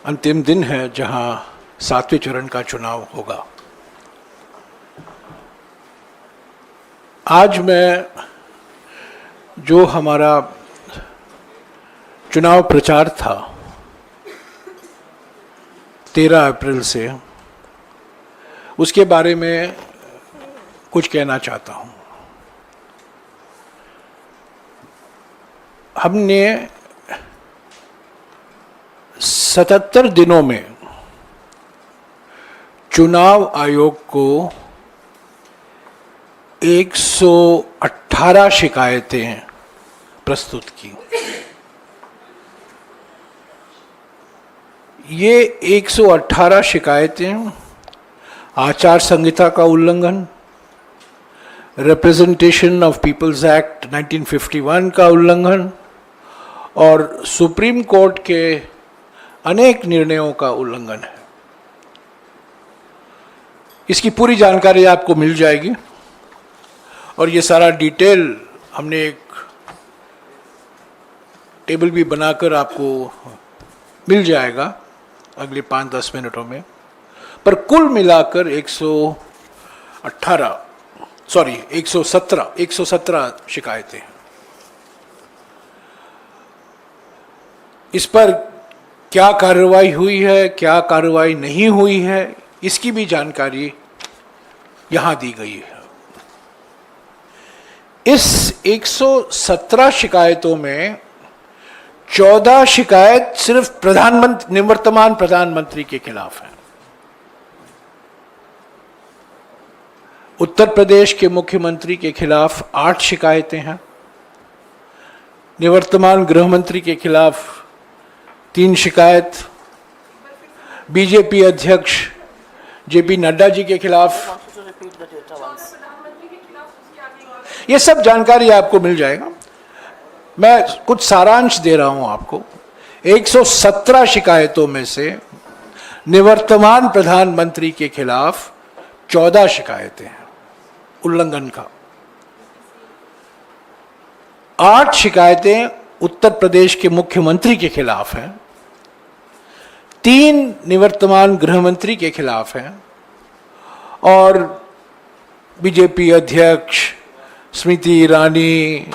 अंतिम दिन है जहां 7वें चरण का चुनाव होगा। आज मैं जो हमारा चुनाव प्रचार था 13 अप्रैल से, उसके बारे में कुछ कहना चाहता हूं। हमने 77 दिनों में चुनाव आयोग को 118 शिकायतें प्रस्तुत की। ये 118 शिकायतें आचार संहिता का उल्लंघन, रिप्रेजेंटेशन ऑफ पीपल्स एक्ट 1951 का उल्लंघन और सुप्रीम कोर्ट के अनेक निर्णयों का उल्लंघन है। इसकी पूरी जानकारी आपको मिल जाएगी और ये सारा डिटेल हमने एक टेबल भी बनाकर आपको मिल जाएगा अगले 5-10 मिनटों में। पर कुल मिलाकर 117 शिकायतें हैं। इस पर क्या कार्रवाई हुई है, क्या कार्रवाई नहीं हुई है, इसकी भी जानकारी यहां दी गई है। इस 117 शिकायतों में 14 शिकायत सिर्फ निवर्तमान प्रधानमंत्री के खिलाफ है। उत्तर प्रदेश के मुख्यमंत्री के खिलाफ 8 शिकायतें हैं। निवर्तमान गृह मंत्री के खिलाफ 3 शिकायत, बीजेपी अध्यक्ष जेपी नड्डा जी के खिलाफ। ये सब जानकारी आपको मिल जाएगा। मैं कुछ सारांश दे रहा हूं आपको। 117 शिकायतों में से निवर्तमान प्रधानमंत्री के खिलाफ 14 शिकायतें हैं उल्लंघन का। 8 शिकायतें उत्तर प्रदेश के मुख्यमंत्री के खिलाफ हैं, 3 निवर्तमान गृह मंत्री के खिलाफ हैं और बीजेपी अध्यक्ष स्मृति ईरानी,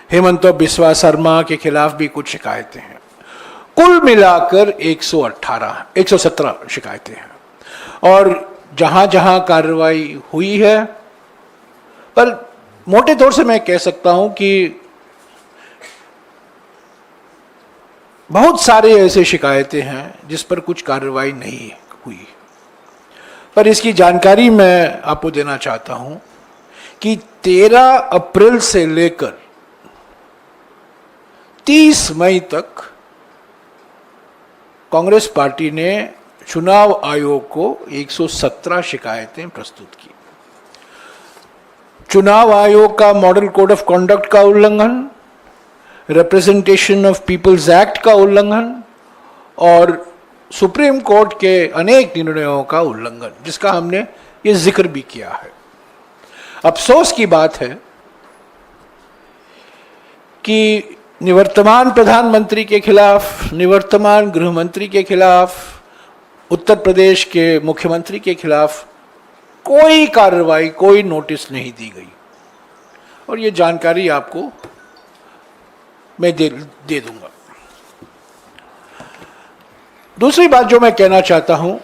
हेमंत बिस्वा शर्मा के खिलाफ भी कुछ शिकायतें हैं। कुल मिलाकर 117 शिकायतें हैं और जहां जहां कार्रवाई हुई है, पर मोटे तौर से मैं कह सकता हूं कि बहुत सारे ऐसे शिकायतें हैं जिस पर कुछ कार्रवाई नहीं हुई। पर इसकी जानकारी मैं आपको देना चाहता हूं कि 13 अप्रैल से लेकर 30 मई तक कांग्रेस पार्टी ने चुनाव आयोग को 117 शिकायतें प्रस्तुत की। चुनाव आयोग का मॉडल कोड ऑफ कॉन्डक्ट का उल्लंघन, रिप्रेजेंटेशन ऑफ पीपल्स एक्ट का उल्लंघन और सुप्रीम कोर्ट के अनेक निर्णयों का उल्लंघन, जिसका हमने ये जिक्र भी किया है। अफसोस की बात है कि निवर्तमान प्रधानमंत्री के खिलाफ, निवर्तमान गृह मंत्री के खिलाफ, उत्तर प्रदेश के मुख्यमंत्री के खिलाफ कोई कार्रवाई, कोई नोटिस नहीं दी गई और ये जानकारी आपको मैं दे दूंगा। दूसरी बात जो मैं कहना चाहता हूं,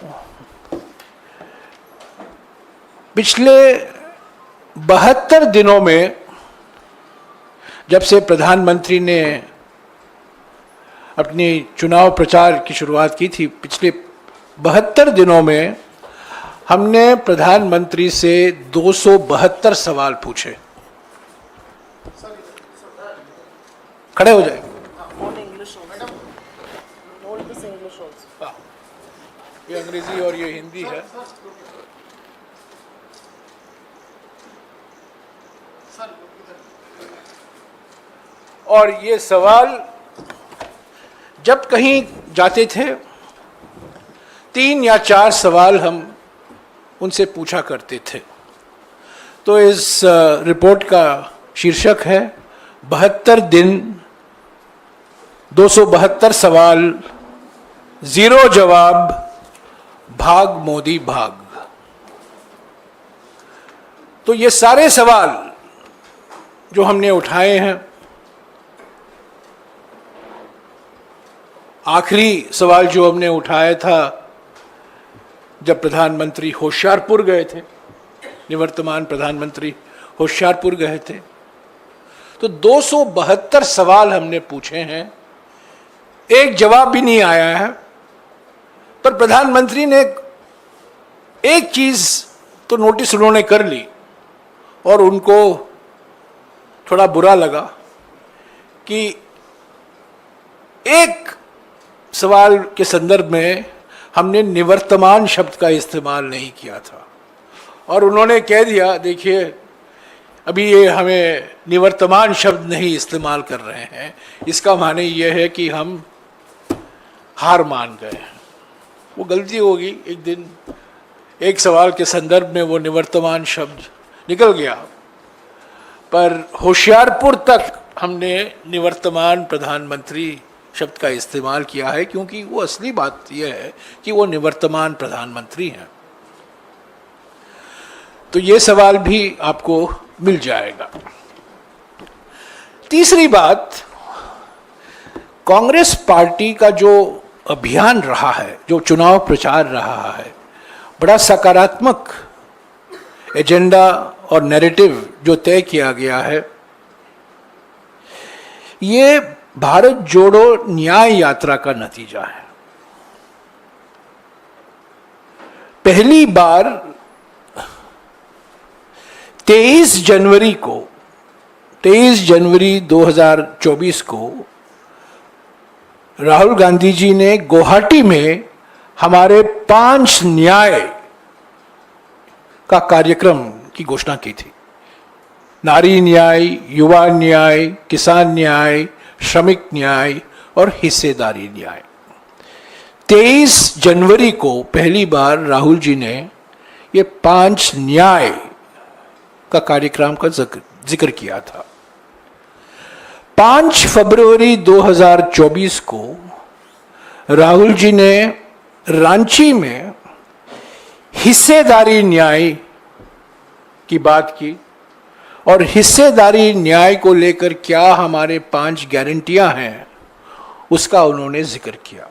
पिछले 72 दिनों में जब से प्रधानमंत्री ने अपनी चुनाव प्रचार की शुरुआत की थी, पिछले 72 दिनों में हमने प्रधानमंत्री से 272 सवाल पूछे। खड़े हो जाए। ये अंग्रेजी और ये हिंदी है। और ये सवाल जब कहीं जाते थे 3 या 4 सवाल हम उनसे पूछा करते थे। तो इस रिपोर्ट का शीर्षक है 72 दिन 272 सवाल जीरो जवाब, भाग मोदी भाग। तो ये सारे सवाल जो हमने उठाए हैं, आखिरी सवाल जो हमने उठाया था जब प्रधानमंत्री होशियारपुर गए थे, निवर्तमान प्रधानमंत्री होशियारपुर गए थे, तो 272 सवाल हमने पूछे हैं, एक जवाब भी नहीं आया है। पर प्रधानमंत्री ने एक चीज तो नोटिस उन्होंने कर ली और उनको थोड़ा बुरा लगा कि एक सवाल के संदर्भ में हमने निवर्तमान शब्द का इस्तेमाल नहीं किया था और उन्होंने कह दिया, देखिए अभी ये हमें निवर्तमान शब्द नहीं इस्तेमाल कर रहे हैं, इसका माने ये है कि हम हार मान गए हैं। वो गलती होगी, एक दिन एक सवाल के संदर्भ में वो निवर्तमान शब्द निकल गया, पर होशियारपुर तक हमने निवर्तमान प्रधानमंत्री शब्द का इस्तेमाल किया है, क्योंकि वो असली बात यह है कि वो निवर्तमान प्रधानमंत्री हैं। तो ये सवाल भी आपको मिल जाएगा। तीसरी बात, कांग्रेस पार्टी का जो अभियान रहा है, जो चुनाव प्रचार रहा है, बड़ा सकारात्मक एजेंडा और नैरेटिव जो तय किया गया है, ये भारत जोड़ो न्याय यात्रा का नतीजा है। पहली बार 23 जनवरी 2024 को राहुल गांधी जी ने गुवाहाटी में हमारे 5 न्याय का कार्यक्रम की घोषणा की थी। नारी न्याय, युवा न्याय, किसान न्याय, श्रमिक न्याय और हिस्सेदारी न्याय। 23 जनवरी को पहली बार राहुल जी ने ये 5 न्याय का कार्यक्रम का जिक्र किया था। 5 फरवरी 2024 को राहुल जी ने रांची में हिस्सेदारी न्याय की बात की और हिस्सेदारी न्याय को लेकर क्या हमारे 5 गारंटियां हैं उसका उन्होंने जिक्र किया।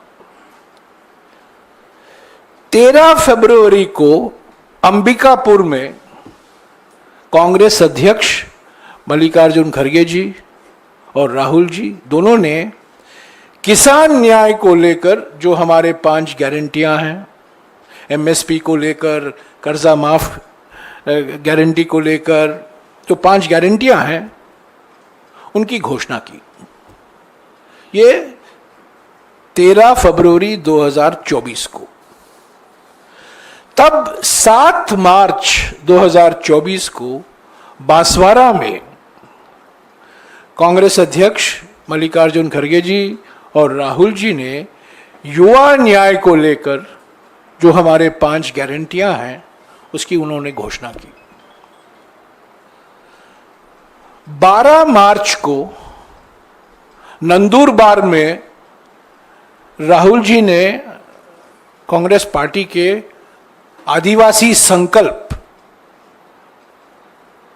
13 फरवरी को अंबिकापुर में कांग्रेस अध्यक्ष मल्लिकार्जुन खड़गे जी और राहुल जी दोनों ने किसान न्याय को लेकर जो हमारे 5 गारंटियां हैं, एमएसपी को लेकर, कर्जा माफ गारंटी को लेकर जो 5 गारंटियां हैं उनकी घोषणा की। ये 13 फरवरी 2024 को। तब 7 मार्च 2024 को बांसवाड़ा में कांग्रेस अध्यक्ष मल्लिकार्जुन खड़गे जी और राहुल जी ने युवा न्याय को लेकर जो हमारे 5 गारंटियां हैं उसकी उन्होंने घोषणा की। 12 मार्च को नंदुरबार में राहुल जी ने कांग्रेस पार्टी के आदिवासी संकल्प,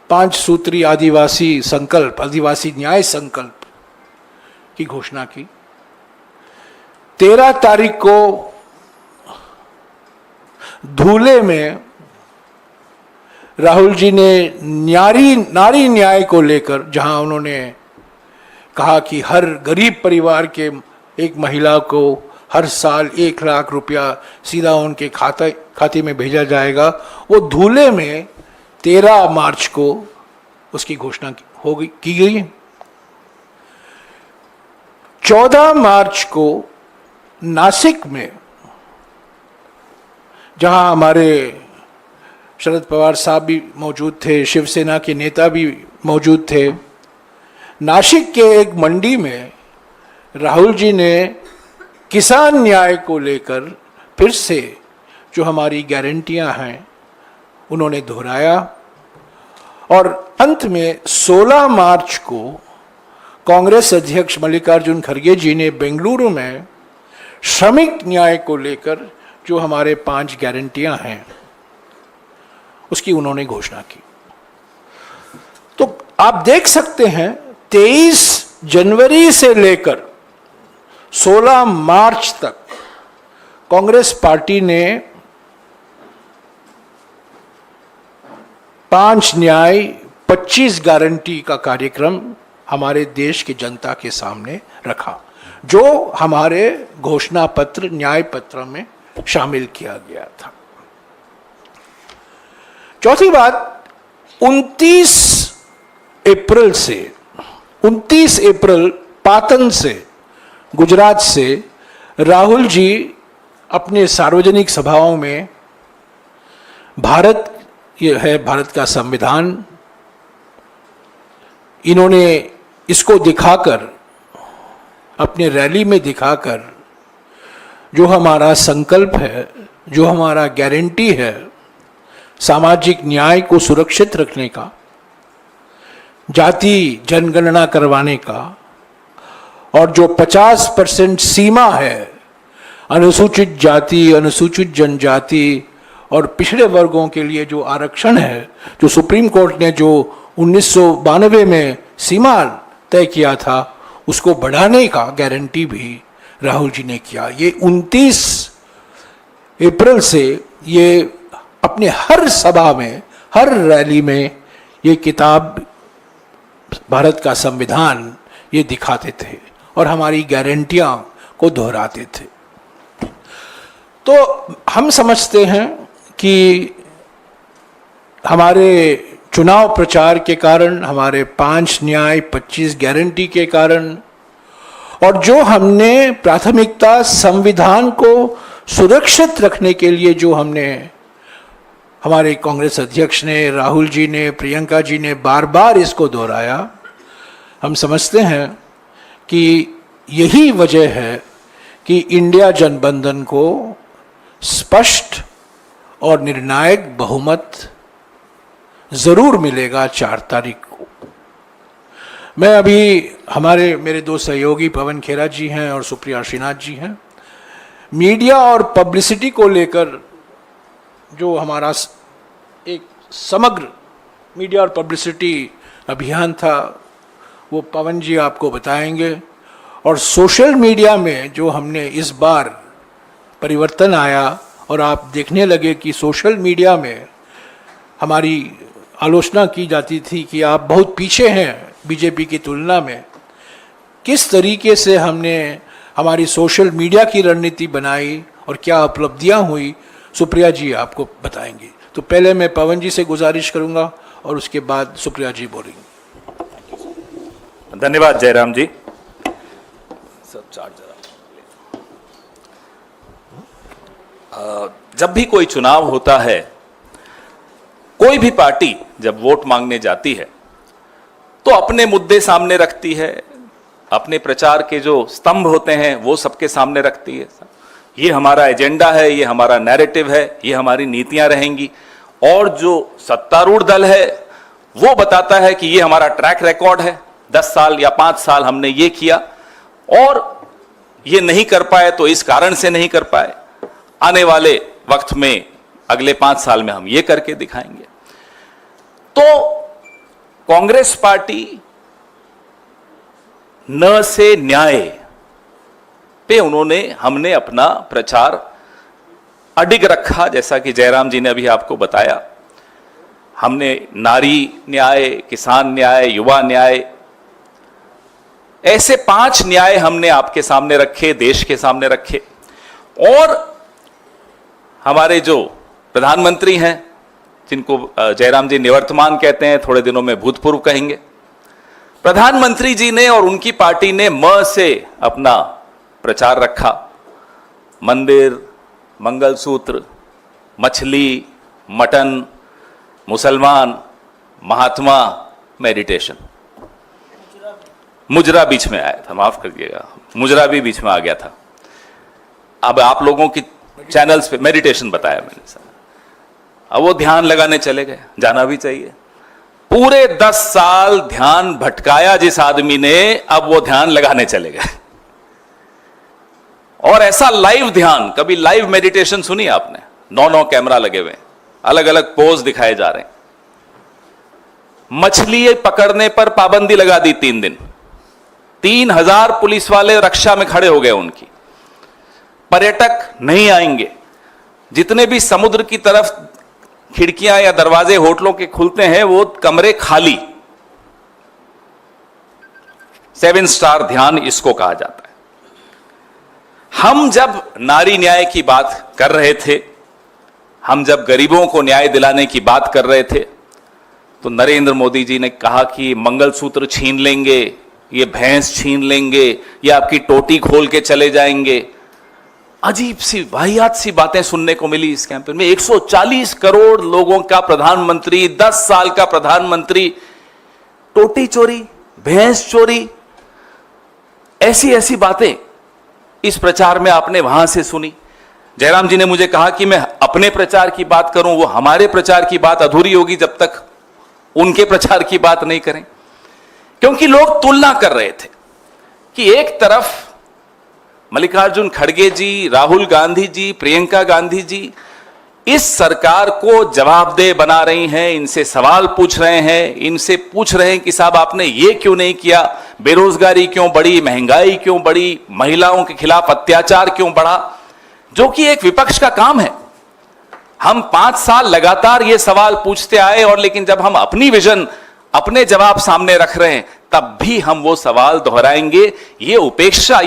5 सूत्री आदिवासी संकल्प, आदिवासी न्याय संकल्प की घोषणा की। 13 तारीख को धूले में राहुल जी ने नारी न्याय को लेकर, जहां उन्होंने कहा कि हर गरीब परिवार के एक महिला को हर साल 1 लाख रुपया सीधा उनके खाते में भेजा जाएगा, वो धूले में 13 मार्च को उसकी घोषणा की गई। 14 मार्च को नासिक में, जहां हमारे शरद पवार साहब भी मौजूद थे, शिवसेना के नेता भी मौजूद थे, नासिक के एक मंडी में राहुल जी ने किसान न्याय को लेकर फिर से जो हमारी गारंटियां हैं उन्होंने दोहराया। और अंत में 16 मार्च को कांग्रेस अध्यक्ष मल्लिकार्जुन खड़गे जी ने बेंगलुरु में श्रमिक न्याय को लेकर जो हमारे 5 गारंटियां हैं उसकी उन्होंने घोषणा की। तो आप देख सकते हैं 23 जनवरी से लेकर 16 मार्च तक कांग्रेस पार्टी ने 5 न्याय 25 गारंटी का कार्यक्रम हमारे देश की जनता के सामने रखा, जो हमारे घोषणा पत्र न्याय पत्र में शामिल किया गया था। चौथी बात, 29 अप्रैल पाटन से, गुजरात से राहुल जी अपने सार्वजनिक सभाओं में भारत, ये है भारत का संविधान, इन्होंने इसको दिखाकर, अपने रैली में दिखाकर जो हमारा संकल्प है, जो हमारा गारंटी है सामाजिक न्याय को सुरक्षित रखने का, जाति जनगणना करवाने का, और जो 50% सीमा है अनुसूचित जाति, अनुसूचित जनजाति और पिछड़े वर्गों के लिए जो आरक्षण है, जो सुप्रीम कोर्ट ने जो 1992 में सीमा तय किया था, उसको बढ़ाने का गारंटी भी राहुल जी ने किया। ये 29 अप्रैल से ये अपने हर सभा में, हर रैली में ये किताब, भारत का संविधान, ये दिखाते थे और हमारी गारंटियां को दोहराते थे। तो हम समझते हैं कि हमारे चुनाव प्रचार के कारण, हमारे 5 न्याय 25 गारंटी के कारण, और जो हमने प्राथमिकता संविधान को सुरक्षित रखने के लिए जो हमने, हमारे कांग्रेस अध्यक्ष ने, राहुल जी ने, प्रियंका जी ने बार बार इसको दोहराया, हम समझते हैं कि यही वजह है कि इंडिया गठबंधन को स्पष्ट और निर्णायक बहुमत जरूर मिलेगा 4 तारीख को। मैं अभी, मेरे 2 सहयोगी पवन खेरा जी हैं और सुप्रिया श्रीनाथ जी हैं, मीडिया और पब्लिसिटी को लेकर जो हमारा एक समग्र मीडिया और पब्लिसिटी अभियान था वो पवन जी आपको बताएंगे। और सोशल मीडिया में जो हमने इस बार परिवर्तन आया और आप देखने लगे कि सोशल मीडिया में हमारी आलोचना की जाती थी कि आप बहुत पीछे हैं बीजेपी की तुलना में, किस तरीके से हमने हमारी सोशल मीडिया की रणनीति बनाई और क्या उपलब्धियां हुई, सुप्रिया जी आपको बताएंगी। तो पहले मैं पवन जी से गुजारिश करूंगा और उसके बाद सुप्रिया जी बोलेंगे। धन्यवाद जयराम जी। सब चार्ज जब भी कोई चुनाव होता है, कोई भी पार्टी जब वोट मांगने जाती है तो अपने मुद्दे सामने रखती है, अपने प्रचार के जो स्तंभ होते हैं वो सबके सामने रखती है। ये हमारा एजेंडा है, ये हमारा नैरेटिव है, ये हमारी नीतियां रहेंगी। और जो सत्तारूढ़ दल है वो बताता है कि ये हमारा ट्रैक रिकॉर्ड है, 10 साल या 5 साल हमने ये किया और ये नहीं कर पाए तो इस कारण से नहीं कर पाए, आने वाले वक्त में अगले 5 साल में हम ये करके दिखाएंगे। तो कांग्रेस पार्टी न से न्याय पे हमने अपना प्रचार अडिग रखा। जैसा कि जयराम जी ने अभी आपको बताया, हमने नारी न्याय, किसान न्याय, युवा न्याय, ऐसे 5 न्याय हमने आपके सामने रखे, देश के सामने रखे। और हमारे जो प्रधानमंत्री हैं, जिनको जयराम जी निवर्तमान कहते हैं, थोड़े दिनों में भूतपूर्व कहेंगे, प्रधानमंत्री जी ने और उनकी पार्टी ने म से अपना प्रचार रखा। मंदिर, मंगलसूत्र, मछली, मटन, मुसलमान, महात्मा, मेडिटेशन। मुजरा बीच में आया था, माफ करिएगा, मुजरा भी बीच में आ गया था। अब आप लोगों की चैनल्स पे मेडिटेशन बताया मैंने सर। अब वो ध्यान लगाने चले गए, जाना भी चाहिए। पूरे 10 साल ध्यान भटकाया जिस आदमी ने, अब वो ध्यान लगाने चले गए। और ऐसा लाइव ध्यान, कभी लाइव मेडिटेशन सुनी आपने? 9 कैमरा लगे हुए, अलग अलग पोज दिखाए जा रहे हैं। मछली पकड़ने पर पाबंदी लगा दी 3 दिन, 3000 पुलिस वाले रक्षा में खड़े हो गए उनकी। पर्यटक नहीं आएंगे, जितने भी समुद्र की तरफ खिड़कियां या दरवाजे होटलों के खुलते हैं वो कमरे खाली। 7 स्टार ध्यान इसको कहा जाता है। हम जब नारी न्याय की बात कर रहे थे, हम जब गरीबों को न्याय दिलाने की बात कर रहे थे, तो नरेंद्र मोदी जी ने कहा कि मंगलसूत्र छीन लेंगे, ये भैंस छीन लेंगे, ये आपकी टोटी खोल के चले जाएंगे। अजीब सी वाहियात सी बातें सुनने को मिली इस कैंपेन में। 140 करोड़ लोगों का प्रधानमंत्री, 10 साल का प्रधानमंत्री, टोटी चोरी, भैंस चोरी, ऐसी ऐसी बातें इस प्रचार में आपने वहां से सुनी। जयराम जी ने मुझे कहा कि मैं अपने प्रचार की बात करूं, वो हमारे प्रचार की बात अधूरी होगी जब तक उनके प्रचार की बात नहीं करें। क्योंकि लोग तुलना कर रहे थे कि एक तरफ मल्लिकार्जुन खड़गे जी, राहुल गांधी जी, प्रियंका गांधी जी इस सरकार को जवाबदेह बना रही हैं, इनसे सवाल पूछ रहे हैं, इनसे पूछ रहे हैं कि साहब आपने ये क्यों नहीं किया, बेरोजगारी क्यों बढ़ी, महंगाई क्यों बढ़ी, महिलाओं के खिलाफ अत्याचार क्यों बढ़ा, जो कि एक विपक्ष का काम है। हम 5 साल लगातार ये सवाल पूछते आए, और लेकिन जब हम अपनी विजन, अपने जवाब सामने रख रहे हैं, तब भी हम वो सवाल दोहराएंगे। ये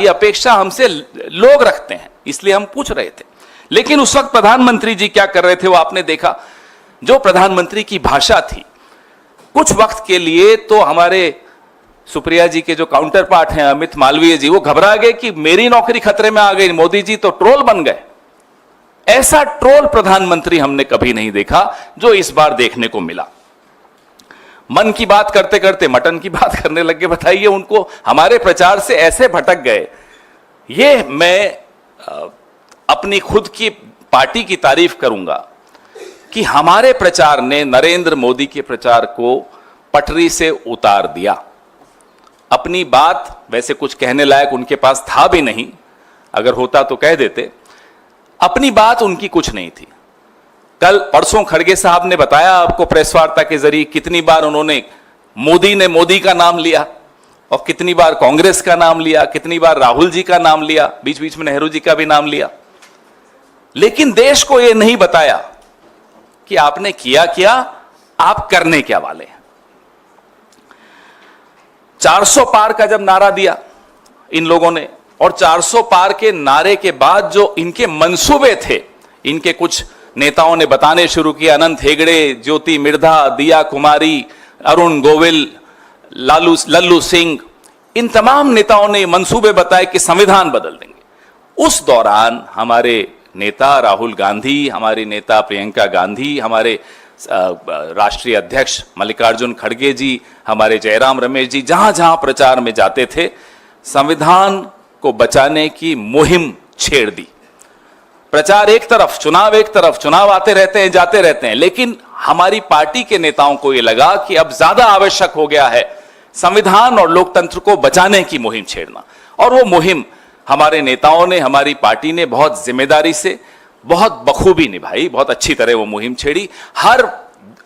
अपेक्षा हमसे लोग रखते हैं, इसलिए हम पूछ रहे थे। लेकिन उस वक्त प्रधानमंत्री जी क्या कर रहे थे वो आपने देखा। जो प्रधानमंत्री की भाषा थी, कुछ वक्त के लिए तो हमारे सुप्रिया जी के जो काउंटर पार्ट हैं अमित मालवीय जी, वो घबरा गए कि मेरी नौकरी खतरे में आ गई, मोदी जी तो ट्रोल बन गए। ऐसा ट्रोल प्रधानमंत्री हमने कभी नहीं देखा जो इस बार देखने को मिला। मन की बात करते करते मटन की बात करने लगे। बताइए, उनको हमारे प्रचार से ऐसे भटक गए। ये मैं अपनी खुद की पार्टी की तारीफ करूंगा कि हमारे प्रचार ने नरेंद्र मोदी के प्रचार को पटरी से उतार दिया। अपनी बात वैसे कुछ कहने लायक उनके पास था भी नहीं, अगर होता तो कह देते। अपनी बात उनकी कुछ नहीं थी। कल परसों खड़गे साहब ने बताया आपको प्रेस वार्ता के जरिए कितनी बार उन्होंने मोदी का नाम लिया, और कितनी बार कांग्रेस का नाम लिया, कितनी बार राहुल जी का नाम लिया, बीच बीच में नेहरू जी का भी नाम लिया। लेकिन देश को यह नहीं बताया कि आपने किया क्या, आप करने क्या वाले हैं। 400 पार का जब नारा दिया इन लोगों ने, और 400 पार के नारे के बाद जो इनके मंसूबे थे, इनके कुछ नेताओं ने बताने शुरू किए। अनंत हेगड़े, ज्योति मिर्धा, दिया कुमारी, अरुण गोविल, लल्लू सिंह, इन तमाम नेताओं ने मंसूबे बताए कि संविधान बदल देंगे। उस दौरान हमारे नेता राहुल गांधी, हमारी नेता प्रियंका गांधी, हमारे राष्ट्रीय अध्यक्ष मल्लिकार्जुन खड़गे जी, हमारे जयराम रमेश जी जहां जहां प्रचार में जाते थे, संविधान को बचाने की मुहिम छेड़ दी। प्रचार एक तरफ, चुनाव एक तरफ, चुनाव आते रहते हैं, जाते रहते हैं। लेकिन हमारी पार्टी के नेताओं को यह लगा कि अब ज्यादा आवश्यक हो गया है संविधान और लोकतंत्र को बचाने की मुहिम छेड़ना। और वो मुहिम हमारे नेताओं ने, हमारी पार्टी ने बहुत जिम्मेदारी से, बहुत बखूबी निभाई, बहुत अच्छी तरह वो मुहिम छेड़ी। हर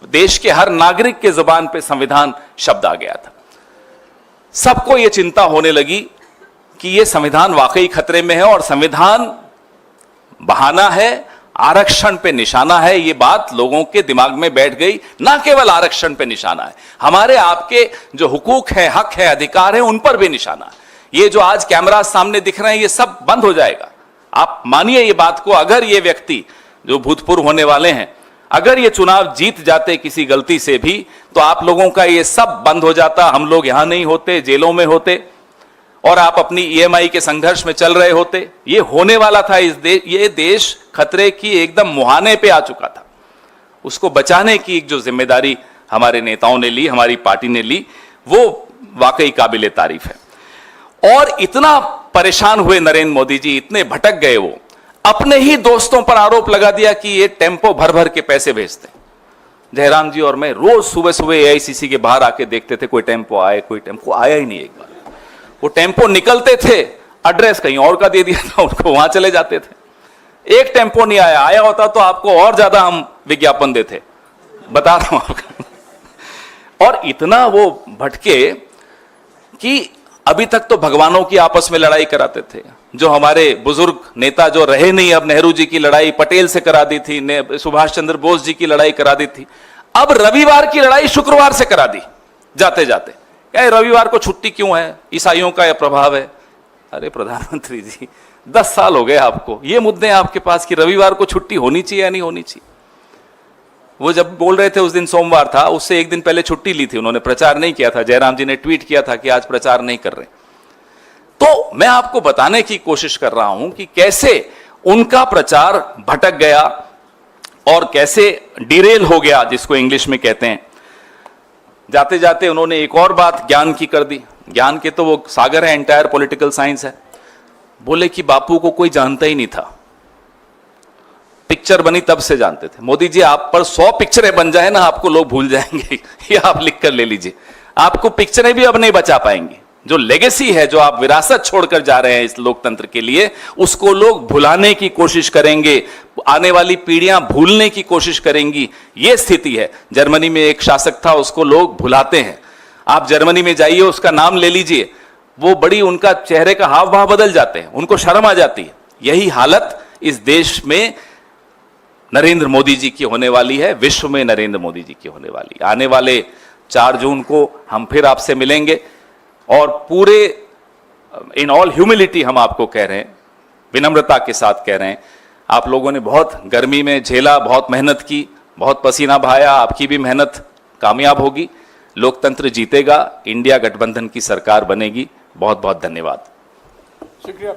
देश के हर नागरिक के जुबान पे संविधान शब्द आ गया था। सबको ये चिंता होने लगी कि ये संविधान वाकई खतरे में है, और संविधान बहाना है, आरक्षण पे निशाना है। ये बात लोगों के दिमाग में बैठ गई। ना केवल आरक्षण पे निशाना है, हमारे आपके जो हुकूक है, हक है, अधिकार है, उन पर भी निशाना है। ये जो आज कैमरा सामने दिख रहे हैं, ये सब बंद हो जाएगा। आप मानिए ये बात को। अगर ये व्यक्ति जो भूतपूर्व होने वाले हैं, अगर ये चुनाव जीत जाते किसी गलती से भी, तो आप लोगों का ये सब बंद हो जाता। हम लोग यहां नहीं होते, जेलों में होते, और आप अपनी ईएमआई के संघर्ष में चल रहे होते। ये होने वाला था। ये देश खतरे की एकदम मुहाने पे आ चुका था। उसको बचाने की एक जो जिम्मेदारी हमारे नेताओं ने ली, हमारी पार्टी ने ली, वो वाकई काबिले तारीफ है। और इतना परेशान हुए नरेंद्र मोदी जी, इतने भटक गए, वो अपने ही दोस्तों पर आरोप लगा दिया कि ये टेम्पो भर भर के पैसे भेजते। जयराम जी और मैं रोज सुबह सुबह एआईसीसी के बाहर आके देखते थे, कोई टेम्पो आए, कोई टेम्पो आया ही नहीं। एक बार वो टेम्पो निकलते थे, एड्रेस कहीं और का दे दिया था, उनको वहां चले जाते थे। एक टेम्पो नहीं आया, आया होता तो आपको और ज्यादा हम विज्ञापन देते, बता रहा हूं आपको। और इतना वो भटके कि अभी तक तो भगवानों की आपस में लड़ाई कराते थे। जो हमारे बुजुर्ग नेता जो रहे नहीं, अब नेहरू जी की लड़ाई पटेल से करा दी थी, सुभाष चंद्र बोस जी की लड़ाई करा दी थी, अब रविवार की लड़ाई शुक्रवार से करा दी जाते जाते। क्या रविवार को छुट्टी क्यों है, ईसाइयों का यह प्रभाव है? अरे प्रधानमंत्री जी, 10 साल हो गए आपको, ये मुद्दे हैं आपके पास कि रविवार को छुट्टी होनी चाहिए या नहीं होनी चाहिए। वो जब बोल रहे थे, उस दिन सोमवार था, उससे एक दिन पहले छुट्टी ली थी उन्होंने, प्रचार नहीं किया था। जयराम जी ने ट्वीट किया था कि आज प्रचार नहीं कर रहे। तो मैं आपको बताने की कोशिश कर रहा हूं कि कैसे उनका प्रचार भटक गया और कैसे डिरेल हो गया, जिसको इंग्लिश में कहते हैं। जाते जाते उन्होंने एक और बात ज्ञान की कर दी। ज्ञान के तो वो सागर है, एंटायर पॉलिटिकल साइंस है। बोले कि बापू को कोई जानता ही नहीं था, पिक्चर बनी तब से जानते थे। मोदी जी, आप पर 100 पिक्चरें बन जाए ना, आपको लोग भूल जाएंगे। ये आप लिख कर ले लीजिए, आपको पिक्चरें भी अब नहीं बचा पाएंगे। जो लेगेसी है, जो आप विरासत छोड़कर जा रहे हैं इस लोकतंत्र के लिए, उसको लोग भुलाने की कोशिश करेंगे, आने वाली पीढ़ियां भूलने की कोशिश करेंगी। यह स्थिति है। जर्मनी में एक शासक था, उसको लोग भुलाते हैं। आप जर्मनी में जाइए, उसका नाम ले लीजिए, वो बड़ी, उनका चेहरे का हाव भाव बदल जाते हैं, उनको शर्म आ जाती है। यही हालत इस देश में नरेंद्र मोदी जी की होने वाली है, विश्व में नरेंद्र मोदी जी की होने वाली। आने वाले 4 जून को हम फिर आपसे मिलेंगे और पूरे इन ऑल ह्यूमिलिटी हम आपको कह रहे हैं, विनम्रता के साथ कह रहे हैं, आप लोगों ने बहुत गर्मी में झेला, बहुत मेहनत की, बहुत पसीना बहाया, आपकी भी मेहनत कामयाब होगी। लोकतंत्र जीतेगा, इंडिया गठबंधन की सरकार बनेगी। बहुत बहुत धन्यवाद। शुक्रिया।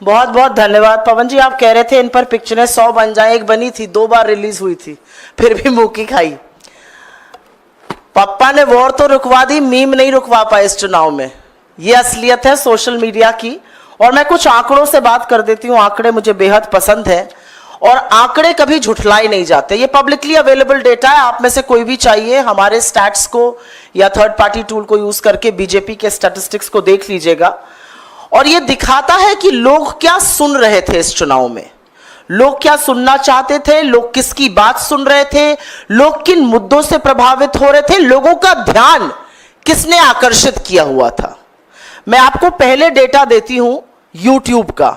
बहुत बहुत धन्यवाद। पवन जी, आप कह रहे थे इन पर पिक्चरें 100 बन जाए, एक बनी थी, 2 बार रिलीज हुई थी, फिर भी मुंह की खाई। पप्पा ने वॉर तो रुकवा दी, मीम नहीं रुकवा पाए इस चुनाव में। ये असलियत है सोशल मीडिया की। और मैं कुछ आंकड़ों से बात कर देती हूँ, आंकड़े मुझे बेहद पसंद है और आंकड़े कभी झुठलाए नहीं जाते। ये पब्लिकली अवेलेबल डेटा है, आप में से कोई भी चाहिए हमारे स्टैट्स को या थर्ड पार्टी टूल को यूज करके बीजेपी के स्टैटिस्टिक्स को देख लीजिएगा। और ये दिखाता है कि लोग क्या सुन रहे थे इस चुनाव में, लोग क्या सुनना चाहते थे, लोग किसकी बात सुन रहे थे, लोग किन मुद्दों से प्रभावित हो रहे थे, लोगों का ध्यान किसने आकर्षित किया हुआ था। मैं आपको पहले डेटा देती हूं YouTube का,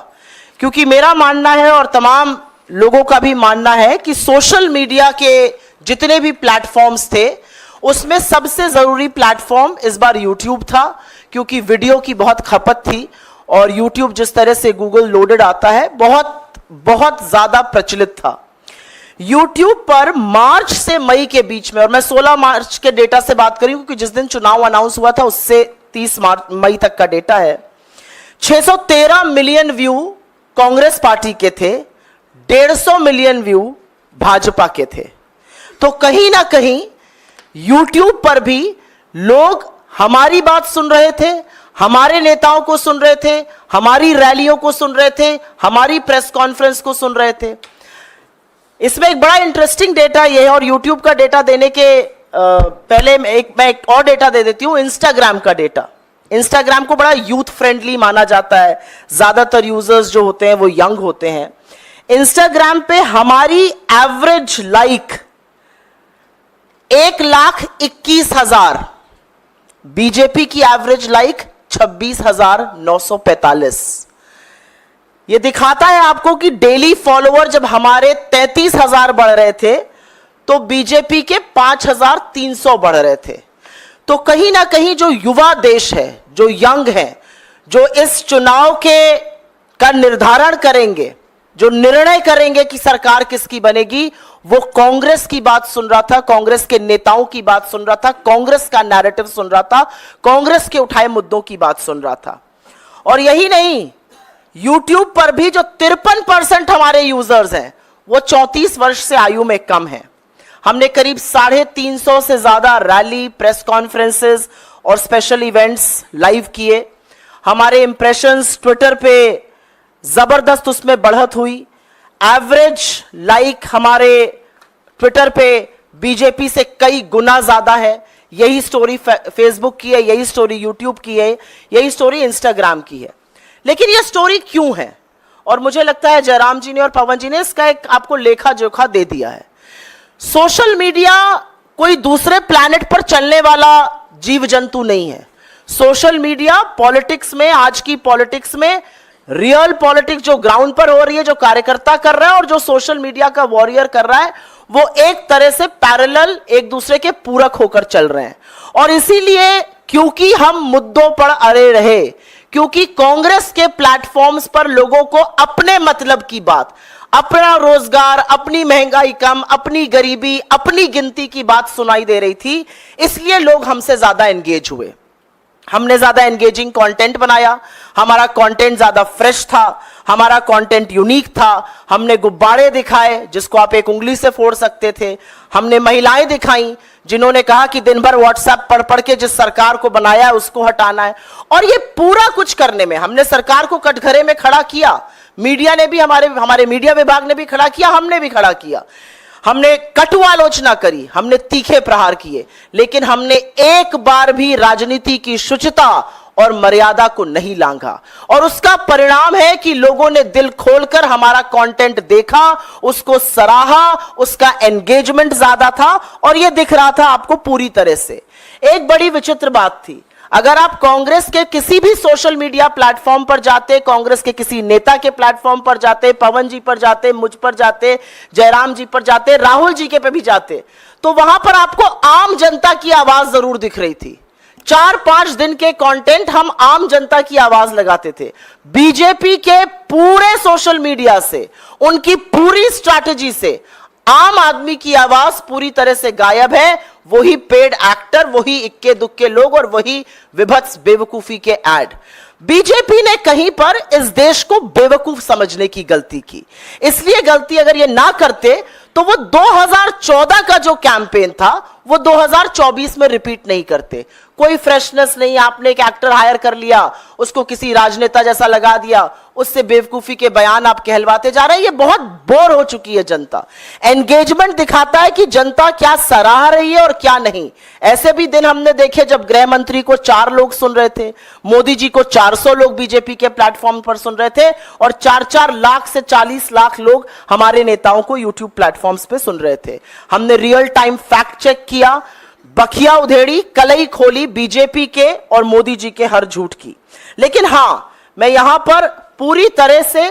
क्योंकि मेरा मानना है और तमाम लोगों का भी मानना है कि सोशल मीडिया के जितने भी प्लेटफॉर्म्स थे, उसमें सबसे जरूरी प्लेटफॉर्म इस बार YouTube था, क्योंकि वीडियो की बहुत खपत थी और YouTube जिस तरह से गूगल लोडेड आता है, बहुत बहुत ज्यादा प्रचलित था। YouTube पर मार्च से मई के बीच में, और मैं 16 मार्च के डेटा से बात करी क्योंकि जिस दिन चुनाव अनाउंस हुआ था उससे 30 मई तक का डेटा है, 613 मिलियन व्यू कांग्रेस पार्टी के थे, 150 मिलियन व्यू भाजपा के थे। तो कहीं ना कहीं YouTube पर भी लोग हमारी बात सुन रहे थे, हमारे नेताओं को सुन रहे थे, हमारी रैलियों को सुन रहे थे, हमारी प्रेस कॉन्फ्रेंस को सुन रहे थे। इसमें एक बड़ा इंटरेस्टिंग डेटा ये है, और YouTube का डेटा देने के पहले मैं एक और डेटा दे देती हूं, इंस्टाग्राम का डेटा। इंस्टाग्राम को बड़ा यूथ फ्रेंडली माना जाता है, ज्यादातर यूजर्स जो होते हैं वो यंग होते हैं। इंस्टाग्राम पे हमारी एवरेज लाइक 1,21,000, बीजेपी की एवरेज लाइक 26,945। यह दिखाता है आपको कि डेली फॉलोअर जब हमारे 33,000 बढ़ रहे थे तो बीजेपी के 5,300 बढ़ रहे थे। तो कहीं ना कहीं जो युवा देश है, जो यंग है, जो इस चुनाव का निर्धारण करेंगे, जो निर्णय करेंगे कि सरकार किसकी बनेगी, वो कांग्रेस की बात सुन रहा था, कांग्रेस के नेताओं की बात सुन रहा था, कांग्रेस का नैरेटिव सुन रहा था, कांग्रेस के उठाए मुद्दों की बात सुन रहा था। और यही नहीं, YouTube पर भी जो 53% हमारे यूजर्स हैं वो 34 वर्ष से आयु में कम है। हमने करीब 350 से ज्यादा रैली, प्रेस कॉन्फ्रेंसेस और स्पेशल इवेंट्स लाइव किए। हमारे इंप्रेशंस ट्विटर पे जबरदस्त उसमें बढ़त हुई। एवरेज लाइक हमारे ट्विटर पे बीजेपी से कई गुना ज्यादा है। यही स्टोरी फेसबुक की है, यही स्टोरी यूट्यूब की है, यही स्टोरी इंस्टाग्राम की है। लेकिन यह स्टोरी क्यों है? और मुझे लगता है जयराम जी ने और पवन जी ने इसका एक आपको लेखा जोखा दे दिया है। सोशल मीडिया कोई दूसरे प्लैनेट पर चलने वाला जीव जंतु नहीं है। सोशल मीडिया पॉलिटिक्स में, आज की पॉलिटिक्स में रियल पॉलिटिक्स जो ग्राउंड पर हो रही है, जो कार्यकर्ता कर रहा है और जो सोशल मीडिया का वॉरियर कर रहा है, वो एक तरह से पैरेलल एक दूसरे के पूरक होकर चल रहे हैं। और इसीलिए क्योंकि हम मुद्दों पर अड़े रहे, क्योंकि कांग्रेस के प्लेटफॉर्म्स पर लोगों को अपने मतलब की बात, अपना रोजगार, अपनी महंगाई कम, अपनी गरीबी, अपनी गिनती की बात सुनाई दे रही थी, इसलिए लोग हमसे ज्यादा एंगेज हुए। हमने ज्यादा एंगेजिंग कंटेंट बनाया, हमारा कंटेंट ज्यादा फ्रेश था, हमारा कंटेंट यूनिक था। हमने गुब्बारे दिखाए जिसको आप एक उंगली से फोड़ सकते थे। हमने महिलाएं दिखाई जिन्होंने कहा कि दिन भर व्हाट्सएप पढ़ के जिस सरकार को बनाया है उसको हटाना है। और ये पूरा कुछ करने में हमने सरकार को कटघरे में खड़ा किया, मीडिया ने भी, हमारे मीडिया विभाग ने भी खड़ा किया, हमने भी खड़ा किया। हमने कटु आलोचना करी, हमने तीखे प्रहार किए, लेकिन हमने एक बार भी राजनीति की शुचिता और मर्यादा को नहीं लांघा। और उसका परिणाम है कि लोगों ने दिल खोलकर हमारा कंटेंट देखा, उसको सराहा, उसका एंगेजमेंट ज्यादा था और यह दिख रहा था आपको पूरी तरह से। एक बड़ी विचित्र बात थी, अगर आप कांग्रेस के किसी भी सोशल मीडिया प्लेटफॉर्म पर जाते, कांग्रेस के किसी नेता के प्लेटफॉर्म पर जाते, पवन जी पर जाते, मुझ पर जाते, जयराम जी पर जाते, राहुल जी के पे भी जाते, तो वहां पर आपको आम जनता की आवाज जरूर दिख रही थी। 4-5 दिन के कंटेंट हम आम जनता की आवाज लगाते थे। बीजेपी के पूरे सोशल मीडिया से, उनकी पूरी स्ट्रैटेजी से आम आदमी की आवाज पूरी तरह से गायब है। वही पेड एक्टर, वही इक्के दुक्के लोग और वही विभत्स बेवकूफी के ऐड। बीजेपी ने कहीं पर इस देश को बेवकूफ समझने की गलती की। इसलिए गलती अगर ये ना करते तो वो 2014 का जो कैंपेन था वो 2024 में रिपीट नहीं करते। कोई फ्रेशनेस नहीं, आपने एक एक्टर हायर कर लिया, उसको किसी राजनेता जैसा लगा दिया, उससे बेवकूफी के बयान आप कहलवाते जा रहे हैं। ये बहुत बोर हो चुकी है जनता। एंगेजमेंट दिखाता है कि जनता क्या सराह रही है और क्या नहीं। ऐसे भी दिन हमने देखे जब गृह मंत्री को 4 लोग सुन रहे थे, मोदी जी को 400 लोग बीजेपी के प्लेटफॉर्म पर सुन रहे थे और 4-4 लाख से 40 लाख लोग हमारे नेताओं को यूट्यूब प्लेटफॉर्म्स पे सुन रहे थे। हमने रियल टाइम फैक्ट चेक किया, बखिया उधेड़ी, कलई खोली बीजेपी के और मोदी जी के हर झूठ की। लेकिन हां, मैं यहां पर पूरी तरह से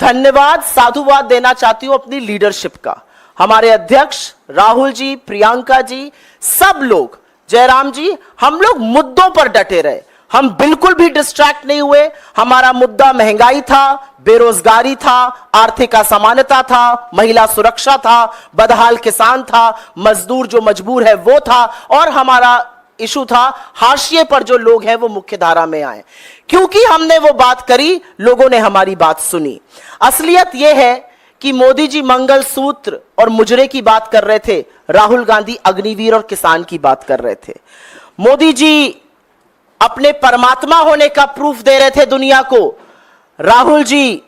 धन्यवाद, साधुवाद देना चाहती हूं अपनी लीडरशिप का। हमारे अध्यक्ष राहुल जी, प्रियंका जी, सब लोग, जयराम जी, हम लोग मुद्दों पर डटे रहे। हम बिल्कुल भी डिस्ट्रैक्ट नहीं हुए। हमारा मुद्दा महंगाई था, बेरोजगारी था, आर्थिक असमानता था, महिला सुरक्षा था, बदहाल किसान था, मजदूर जो मजबूर है वो था, और हमारा इशू था हाशिए पर जो लोग हैं वो मुख्य धारा में आए। क्योंकि हमने वो बात करी, लोगों ने हमारी बात सुनी। असलियत यह है कि मोदी जी मंगलसूत्र और मुजरे की बात कर रहे थे, राहुल गांधी अग्निवीर और किसान की बात कर रहे थे। मोदी जी अपने परमात्मा होने का प्रूफ दे रहे थे दुनिया को। राहुल जी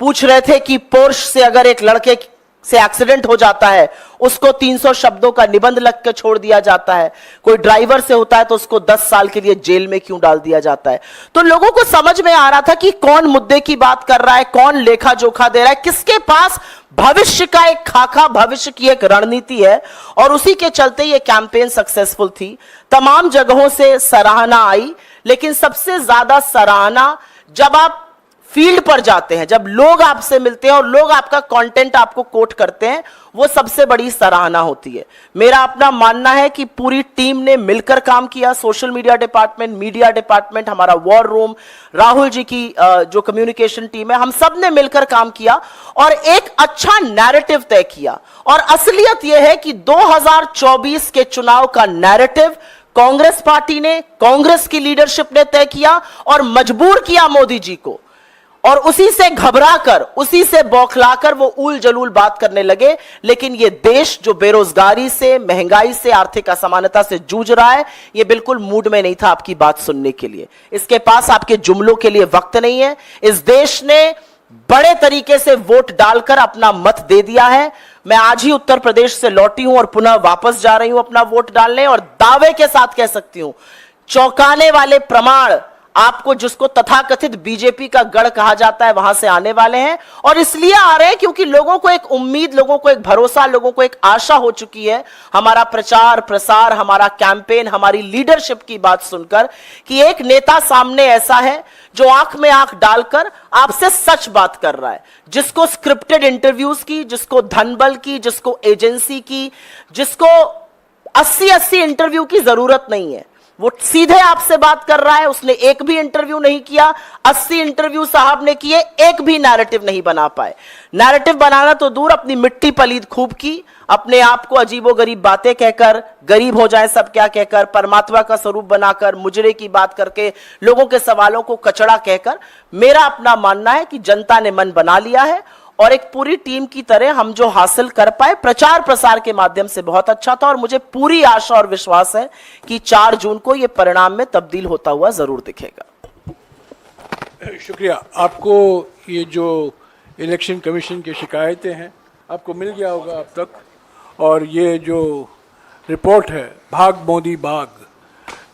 पूछ रहे थे कि पोर्श से अगर एक लड़के से एक्सीडेंट हो जाता है उसको 300 शब्दों का निबंध लिख के छोड़ दिया जाता है, कोई ड्राइवर से होता है तो उसको 10 साल के लिए जेल में क्यों डाल दिया जाता है। तो लोगों को समझ में आ रहा था कि कौन मुद्दे की बात कर रहा है, कौन लेखा जोखा दे रहा है, किसके पास भविष्य का एक खाका, भविष्य की एक रणनीति है। और उसी के चलते ये कैंपेन सक्सेसफुल थी। तमाम जगहों से सराहना आई, लेकिन सबसे ज्यादा सराहना जब आप फील्ड पर जाते हैं, जब लोग आपसे मिलते हैं और लोग आपका कंटेंट आपको कोट करते हैं, वो सबसे बड़ी सराहना होती है। मेरा अपना मानना है कि पूरी टीम ने मिलकर काम किया। Social media department, media department, हमारा वॉर रूम, राहुल जी की जो कम्युनिकेशन टीम है, हम सब ने मिलकर काम किया और एक अच्छा नैरेटिव तय किया। और असलियत यह है कि 2024 के चुनाव का नैरेटिव कांग्रेस पार्टी ने, कांग्रेस की लीडरशिप ने तय किया और मजबूर किया मोदी जी को। और उसी से घबराकर, उसी से बौखलाकर वो उल जलूल बात करने लगे। लेकिन ये देश जो बेरोजगारी से, महंगाई से, आर्थिक असमानता से जूझ रहा है, ये बिल्कुल मूड में नहीं था आपकी बात सुनने के लिए। इसके पास आपके जुमलों के लिए वक्त नहीं है। इस देश ने बड़े तरीके से वोट डालकर अपना मत दे दिया है। मैं आज ही उत्तर प्रदेश से लौटी हूं और पुनः वापस जा रही हूं अपना वोट डालने, और दावे के साथ कह सकती हूं, चौंकाने वाले प्रमाण आपको, जिसको तथाकथित बीजेपी का गढ़ कहा जाता है, वहां से आने वाले हैं। और इसलिए आ रहे हैं क्योंकि लोगों को एक उम्मीद, लोगों को एक भरोसा, लोगों को एक आशा हो चुकी है हमारा प्रचार प्रसार, हमारा कैंपेन, हमारी लीडरशिप की बात सुनकर, कि एक नेता सामने ऐसा है जो आंख में आंख डालकर आपसे सच बात कर रहा है, जिसको स्क्रिप्टेड इंटरव्यूज की, जिसको धनबल की, जिसको एजेंसी की, जिसको 80-80 इंटरव्यू की जरूरत नहीं है। वो सीधे आपसे बात कर रहा है। उसने एक भी इंटरव्यू नहीं किया, 80 इंटरव्यू साहब ने किए, एक भी नैरेटिव नहीं बना पाए। नैरेटिव बनाना तो दूर, अपनी मिट्टी पलीद खूब की, अपने आप को अजीबोगरीब बातें कहकर, गरीब हो जाए सब क्या कहकर, परमात्मा का स्वरूप बनाकर, मुजरे की बात करके, लोगों के सवालों को कचड़ा कहकर। मेरा अपना मानना है कि जनता ने मन बना लिया है, और एक पूरी टीम की तरह हम जो हासिल कर पाए प्रचार प्रसार के माध्यम से बहुत अच्छा था, और मुझे पूरी आशा और विश्वास है कि 4 जून को यह परिणाम में तब्दील होता हुआ जरूर दिखेगा। शुक्रिया। आपको ये जो इलेक्शन कमीशन की शिकायतें हैं आपको मिल गया होगा अब तक, और ये जो रिपोर्ट है भाग मोदी भाग,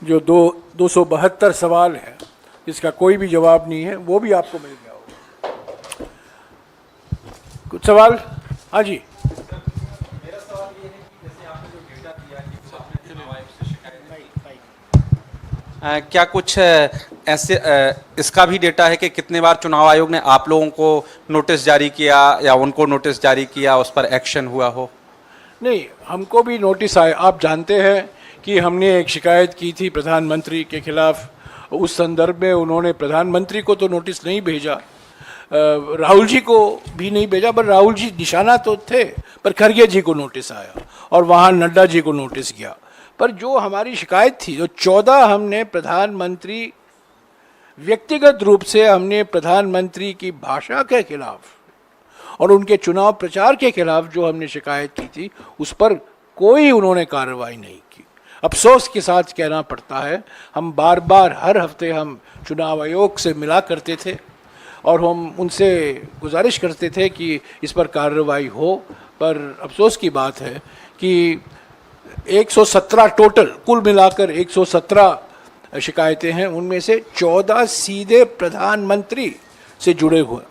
जो 272 सवाल है जिसका कोई भी जवाब नहीं है, वो भी आपको मिल गया होगा। कुछ सवाल? हाँ जी। मेरा सवाल ये है कि जैसे आपने जो डेटा दिया कि आपने चुनाव आयोग से शिकायत की, क्या कुछ ऐसे इसका भी डेटा है कि कितने बार चुनाव आयोग ने आप लोगों को नोटिस जारी किया या उनको नोटिस जारी किया, उस पर एक्शन हुआ हो? नहीं, हमको भी नोटिस आए। आप जानते हैं कि हमने एक शिकायत की थी प्रधानमंत्री के खिलाफ, उस संदर्भ में उन्होंने प्रधानमंत्री को तो नोटिस नहीं भेजा, राहुल जी को भी नहीं भेजा, पर राहुल जी निशाना तो थे, पर खरगे जी को नोटिस आया और वहाँ नड्डा जी को नोटिस गया। पर जो हमारी शिकायत थी, जो 14 हमने प्रधानमंत्री, व्यक्तिगत रूप से हमने प्रधानमंत्री की भाषा के खिलाफ और उनके चुनाव प्रचार के खिलाफ जो हमने शिकायत की थी, उस पर कोई उन्होंने कार्रवाई नहीं की। अफसोस के साथ कहना पड़ता है, हम बार बार हर हफ्ते हम चुनाव आयोग से मिला करते थे और हम उनसे गुजारिश करते थे कि इस पर कार्रवाई हो, पर अफसोस की बात है कि 117 टोटल, कुल मिलाकर 117 शिकायतें हैं, उनमें से 14 सीधे प्रधानमंत्री से जुड़े हुए।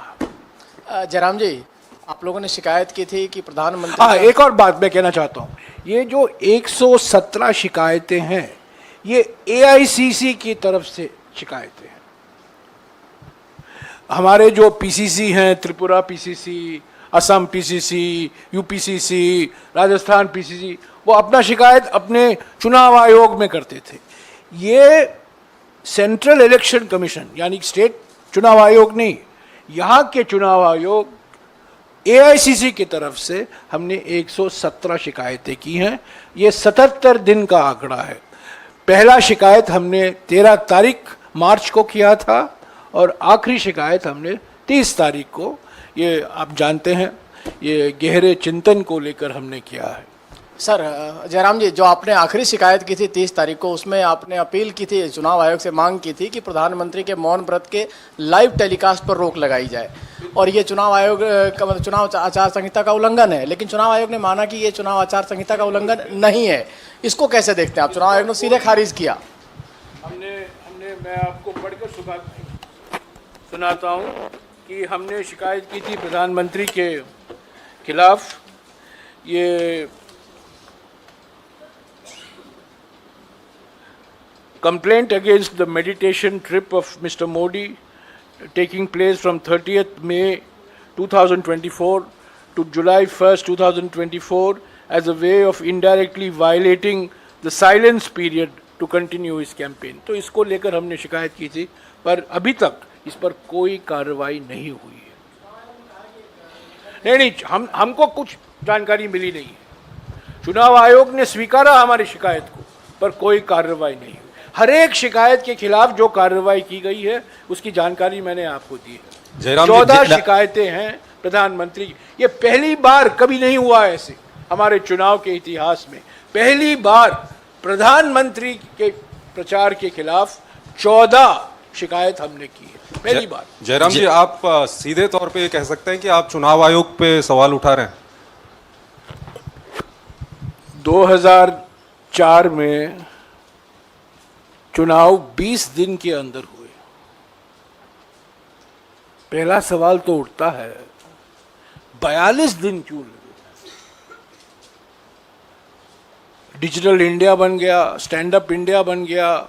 जयराम जी, आप लोगों ने शिकायत की थी कि प्रधानमंत्री हाँ, एक और बात मैं कहना चाहता हूँ, ये जो 117 शिकायतें हैं, ये AICC की तरफ से शिकायतें हैं। हमारे जो PCC हैं, Tripura PCC, Assam PCC, UPCC, Rajasthan PCC, वो अपना शिकायत अपने चुनाव आयोग में करते थे। ये सेंट्रल इलेक्शन कमीशन यानी स्टेट चुनाव आयोग नहीं, यहाँ के चुनाव आयोग AICC की तरफ से हमने 117 शिकायतें की हैं। ये 77 दिन का आंकड़ा है। पहला शिकायत हमने 13 तारीख मार्च को किया था और आखिरी शिकायत हमने 30 तारीख को, ये आप जानते हैं, ये गहरे चिंतन को लेकर हमने किया है। सर, जयराम जी, जो आपने आखिरी शिकायत की थी 30 तारीख को, उसमें आपने अपील की थी, चुनाव आयोग से मांग की थी कि प्रधानमंत्री के मौन व्रत के लाइव टेलीकास्ट पर रोक लगाई जाए, और ये चुनाव आयोग का मतलब चुनाव आचार संहिता का उल्लंघन है। लेकिन चुनाव आयोग ने माना कि ये चुनाव आचार संहिता का उल्लंघन नहीं है। इसको कैसे देखते हैं आप? चुनाव आयोग ने सीधे खारिज किया। मैं आपको पढ़कर सुनाता हूँ कि हमने शिकायत की थी प्रधानमंत्री के खिलाफ। ये complaint against the meditation trip of Mr. Modi taking place from 30th May 2024 to July 1st 2024 as a way of indirectly violating the silence period to continue his campaign। तो इसको लेकर हमने शिकायत की थी, पर अभी तक इस पर कोई कार्रवाई नहीं हुई है। नहीं, हमको कुछ जानकारी मिली नहीं है। चुनाव आयोग ने स्वीकारा हमारी शिकायत को, पर कोई कार्रवाई नहीं हुई। हर एक शिकायत के खिलाफ जो कार्रवाई की गई है उसकी जानकारी मैंने आपको दी है। 14 शिकायतें हैं प्रधानमंत्री की। ये पहली बार, कभी नहीं हुआ ऐसे हमारे चुनाव के इतिहास में, पहली बार प्रधानमंत्री के प्रचार के खिलाफ 14 शिकायत हमने की है, पहली बार। जयराम जी, आप सीधे तौर पे ये कह सकते हैं कि आप चुनाव आयोग पे सवाल उठा रहे हैं? 2004 में चुनाव 20 दिन के अंदर हुए। पहला सवाल तो उठता है 42 दिन क्यों लगे? डिजिटल इंडिया बन गया, स्टैंड अप इंडिया बन गया,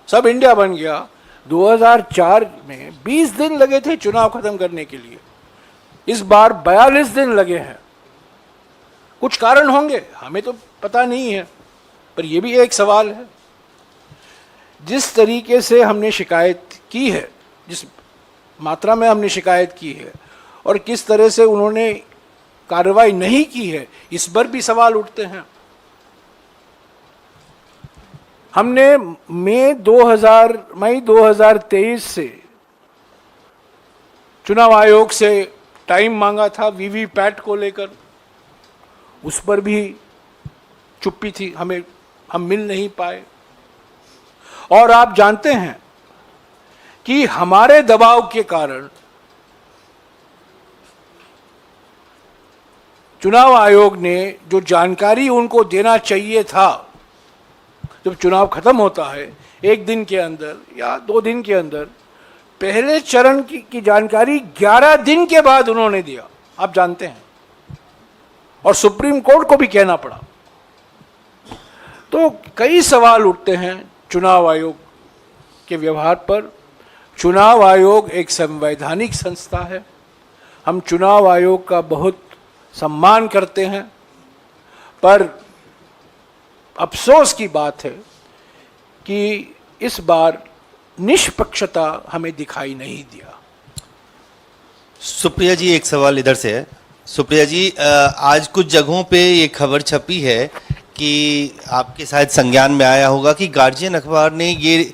सब इंडिया बन गया। 2004 में 20 दिन लगे थे चुनाव खत्म करने के लिए, इस बार 42 दिन लगे हैं। कुछ कारण होंगे, हमें तो पता नहीं है, पर यह भी एक सवाल है। जिस तरीके से हमने शिकायत की है, जिस मात्रा में हमने शिकायत की है और किस तरह से उन्होंने कार्रवाई नहीं की है, इस पर भी सवाल उठते हैं। हमने मई 2023 से चुनाव आयोग से टाइम मांगा था वीवीपैट को लेकर, उस पर भी चुप्पी थी, हम मिल नहीं पाए। और आप जानते हैं कि हमारे दबाव के कारण चुनाव आयोग ने जो जानकारी उनको देना चाहिए था, जब चुनाव खत्म होता है 1 दिन के अंदर या 2 दिन के अंदर, पहले चरण की जानकारी 11 दिन के बाद उन्होंने दिया, आप जानते हैं, और सुप्रीम कोर्ट को भी कहना पड़ा। तो कई सवाल उठते हैं चुनाव आयोग के व्यवहार पर। चुनाव आयोग एक संवैधानिक संस्था है, हम चुनाव आयोग का बहुत सम्मान करते हैं, पर अफसोस की बात है कि इस बार निष्पक्षता हमें दिखाई नहीं दिया। सुप्रिया जी, एक सवाल इधर से है। सुप्रिया जी, आज कुछ जगहों पे ये खबर छपी है कि आपके शायद संज्ञान में आया होगा कि गार्जियन अखबार ने ये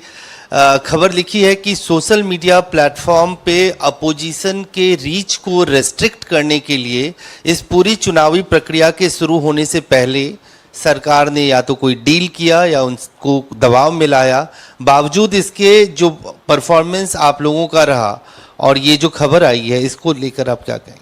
खबर लिखी है कि सोशल मीडिया प्लेटफॉर्म पे अपोजिशन के रीच को रेस्ट्रिक्ट करने के लिए इस पूरी चुनावी प्रक्रिया के शुरू होने से पहले सरकार ने या तो कोई डील किया या उनको दबाव मिलाया। बावजूद इसके जो परफॉर्मेंस आप लोगों का रहा और ये जो खबर आई है, इसको लेकर आप क्या कहेंगे?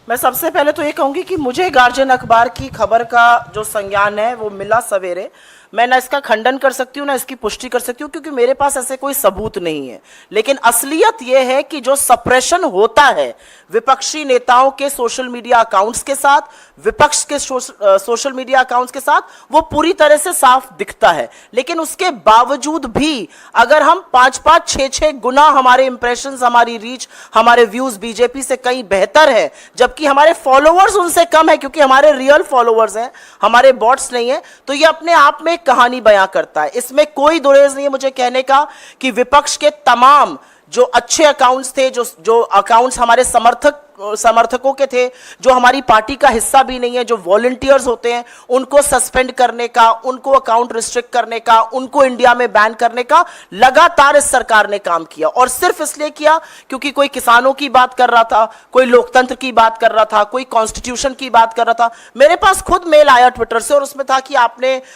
मैं सबसे पहले तो ये कहूंगी कि मुझे गार्जियन अखबार की खबर का जो संज्ञान है वो मिला सवेरे। मैं ना इसका खंडन कर सकती हूँ ना इसकी पुष्टि कर सकती हूँ, क्योंकि मेरे पास ऐसे कोई सबूत नहीं है। लेकिन असलियत यह है कि जो सप्रेशन होता है विपक्षी नेताओं के सोशल मीडिया अकाउंट्स के साथ, विपक्ष के सोशल मीडिया अकाउंट्स के साथ, वो पूरी तरह से साफ दिखता है। लेकिन उसके बावजूद भी अगर हम 5-5, 6-6 गुना हमारे इंप्रेशंस, हमारी रीच, हमारे व्यूज बीजेपी से कहीं बेहतर है, जबकि हमारे फॉलोअर्स उनसे कम है, क्योंकि हमारे रियल फॉलोअर्स हैं, हमारे बॉट्स नहीं है, तो ये अपने आप में कहानी बयां करता है। इसमें कोई दुरेज नहीं है मुझे कहने का कि विपक्ष के तमाम जो अच्छे अकाउंट्स थे, जो अकाउंट्स हमारे समर्थकों के थे, जो हमारी पार्टी का हिस्सा भी नहीं है, जो वॉलंटियर्स होते हैं, उनको सस्पेंड करने का, उनको अकाउंट रिस्ट्रिक्ट करने का, उनको इंडिया में बैन करने का लगातार इस सरकार ने काम किया। और सिर्फ इसलिए किया क्योंकि कोई किसानों की बात कर रहा था, कोई लोकतंत्र की बात कर रहा था, कोई कॉन्स्टिट्यूशन की बात कर रहा था। मेरे पास खुद मेल आया ट्विटर से और उसमें था कि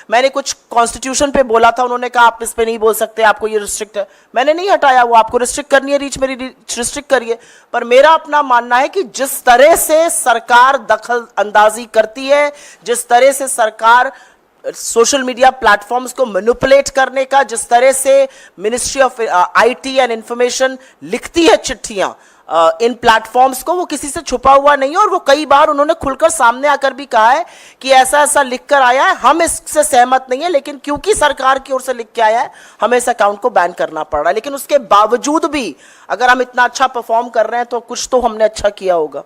मैंने कुछ कॉन्स्टिट्यूशन पे बोला था, उन्होंने कहा आप इस पे नहीं बोल सकते, आपको ये रिस्ट्रिक्ट है। मैंने नहीं हटाया, वो आपको रिस्ट्रिक्ट करनी है रीच, मेरी रीच रिस्ट्रिक्ट करिए। पर मेरा अपना मानना है कि जिस तरह से सरकार दखल अंदाजी करती है, जिस तरह से सरकार सोशल मीडिया प्लेटफॉर्म्स को मैनिपुलेट करने का, जिस तरह से ministry of IT and information लिखती है चिट्ठियां इन प्लेटफॉर्म्स को, वो किसी से छुपा हुआ नहीं है। और वो कई बार उन्होंने खुलकर सामने आकर भी कहा है कि ऐसा ऐसा लिख कर आया है, हम इससे सहमत नहीं है, लेकिन क्योंकि सरकार की ओर से लिख के आया है हमें इस अकाउंट को बैन करना पड़ रहा है। लेकिन उसके बावजूद भी अगर हम इतना अच्छा परफॉर्म कर रहे हैं तो कुछ तो हमने अच्छा किया होगा।